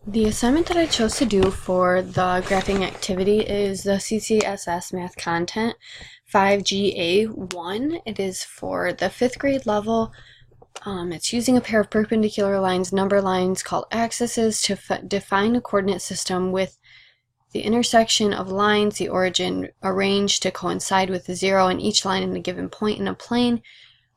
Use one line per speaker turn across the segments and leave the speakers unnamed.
The assignment that I chose to do for the graphing activity is the CCSS Math Content 5GA1. It is for the 5th grade level. It's using a pair of perpendicular lines, number lines called axes, to define a coordinate system with the intersection of lines, the origin arranged to coincide with the zero in each line in a given point in a plane,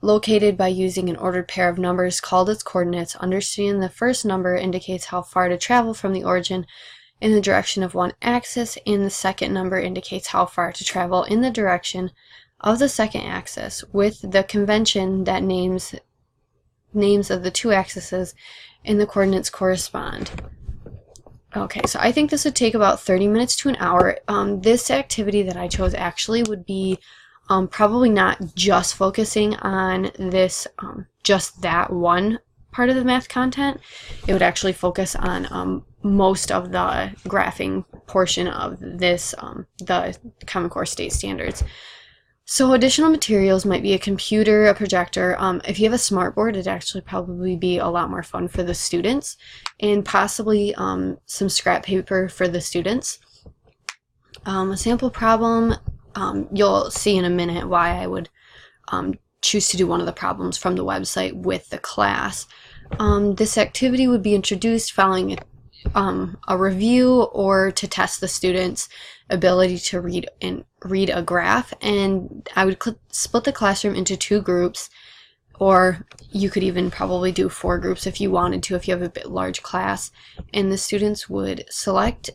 located by using an ordered pair of numbers called its coordinates. Understanding the first number indicates how far to travel from the origin in the direction of one axis, and the second number indicates how far to travel in the direction of the second axis, with the convention that names of the two axes and the coordinates correspond. Okay, so I think this would take about 30 minutes to an hour. This activity that I chose actually would be probably not just focusing on this, just that one part of the math content. It would actually focus on most of the graphing portion of this, the Common Core State Standards. So additional materials might be a computer, a projector. If you have a smartboard, it'd actually probably be a lot more fun for the students, and possibly some scrap paper for the students. A sample problem. You'll see in a minute why I would choose to do one of the problems from the website with the class. This activity would be introduced following a review or to test the students' ability to read a graph, and I would split the classroom into 2 groups, or you could even probably do 4 groups if you wanted to, if you have a bit large class, and the students would select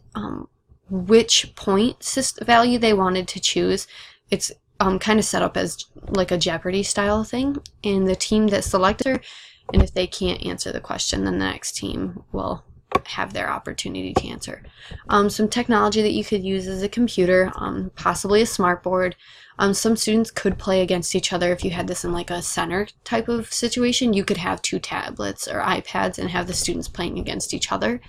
which point value they wanted to choose. It's kind of set up as like a Jeopardy style thing, and the team that selected her, and if they can't answer the question, then the next team will have their opportunity to answer. Some technology that you could use is a computer, possibly a smartboard. Some students could play against each other. If you had this in like a center type of situation, you could have 2 tablets or iPads and have the students playing against each other.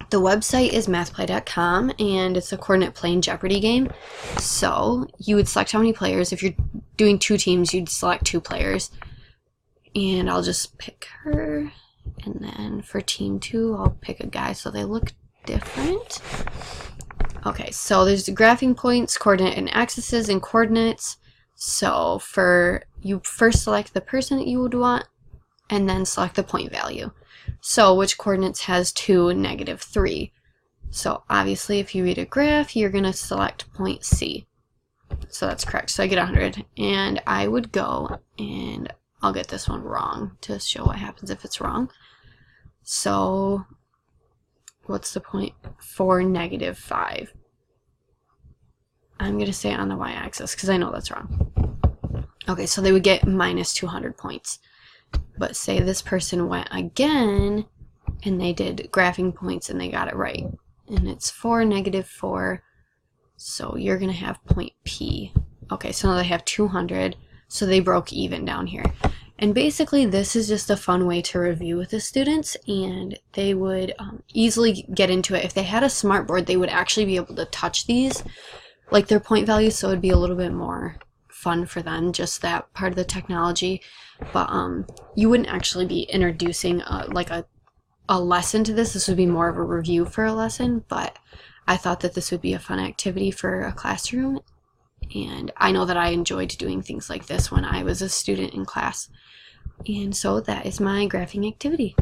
The website is mathplay.com, and it's a coordinate plane Jeopardy game. So you would select how many players. If you're doing 2 teams, you'd select 2 players. And I'll just pick her. And then for team 2, I'll pick a guy so they look different. Okay, so there's the graphing points, coordinate and axes, and coordinates. So you first select the person that you would want, and then select the point value. So which coordinates has 2 and -3? So obviously if you read a graph, you're going to select point C. So that's correct. So I get 100. And I would go, and I'll get this one wrong to show what happens if it's wrong. So what's the point for -5? I'm going to say on the y-axis because I know that's wrong. Okay, so they would get -200 points. But say this person went again and they did graphing points and they got it right. And it's 4, -4. So you're going to have point P. Okay, so now they have 200. So they broke even down here. And basically this is just a fun way to review with the students, and they would easily get into it. If they had a smartboard, they would actually be able to touch these, like their point values, so it would be a little bit more fun for them, just that part of the technology. But you wouldn't actually be introducing like a lesson to this. This would be more of a review for a lesson, but I thought that this would be a fun activity for a classroom. And I know that I enjoyed doing things like this when I was a student in class. And so that is my graphing activity.